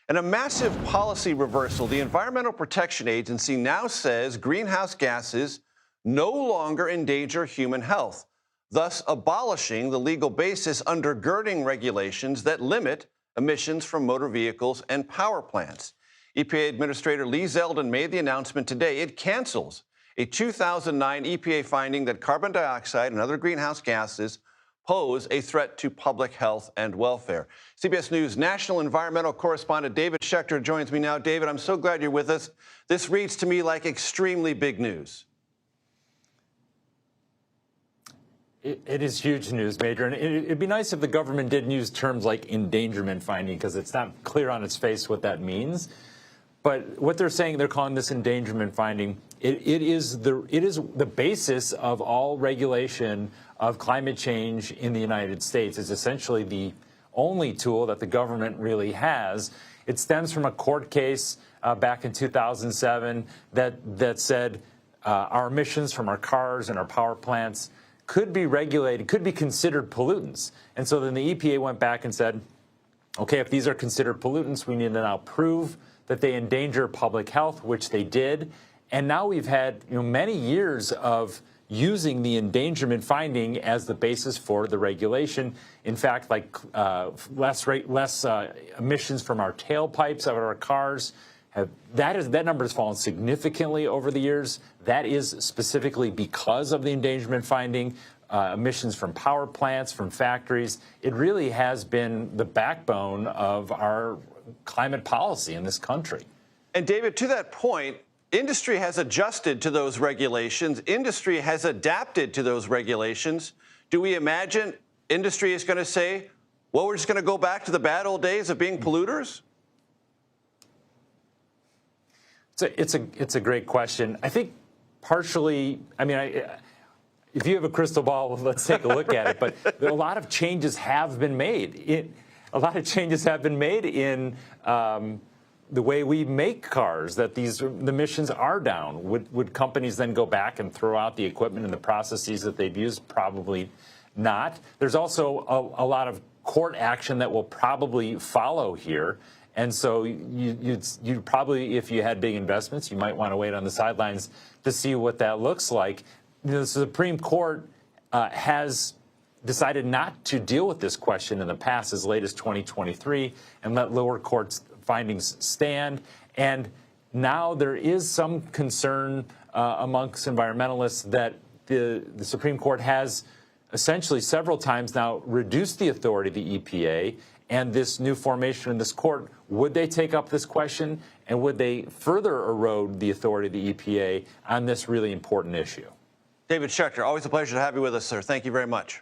In a massive policy reversal, the Environmental Protection Agency now says greenhouse gases no longer endanger human health, thus abolishing the legal basis undergirding regulations that limit emissions from motor vehicles and power plants. EPA Administrator Lee Zeldin made the announcement today. It cancels a 2009 EPA finding that carbon dioxide and other greenhouse gases pose a threat to public health and welfare. CBS News national environmental correspondent David Schechter joins me now. David, I'm so glad you're with us. This reads to me like extremely big news. It is huge news, Major, and it'd be nice if the government didn't use terms like endangerment finding, because it's not clear on its face what that means. But what they're saying, they're calling this endangerment finding. It is the basis of all regulation of climate change in the United States. It's essentially the only tool that the government really has. It stems from a court case back in 2007 that said our emissions from our cars and our power plants could be regulated, could be considered pollutants. And so then the EPA went back and said, okay, if these are considered pollutants, we need to now prove that they endanger public health, which they did. And now we've had many years of using the endangerment finding as the basis for the regulation. In fact, like less emissions from our tailpipes of our cars. That number has fallen significantly over the years. That is specifically because of the endangerment finding, emissions from power plants, from factories. It really has been the backbone of our climate policy in this country. And David, to that point, industry has adjusted to those regulations. Industry has adapted to those regulations. Do we imagine industry is going to say, well, we're just going to go back to the bad old days of being polluters? It's a great question. I think partially, if you have a crystal ball, let's take a look at it. But a lot of changes have been made. A lot of changes have been made in the way we make cars, that the emissions are down. Would companies then go back and throw out the equipment and the processes that they've used? Probably not. There's also a lot of court action that will probably follow here. And so you'd probably, if you had big investments, you might want to wait on the sidelines to see what that looks like. The Supreme Court has decided not to deal with this question in the past, as late as 2023, and let lower courts' findings stand. And now there is some concern amongst environmentalists that the Supreme Court has essentially several times now reduced the authority of the EPA. And this new formation in this court, would they take up this question, and would they further erode the authority of the EPA on this really important issue? David Schechter, always a pleasure to have you with us, sir. Thank you very much.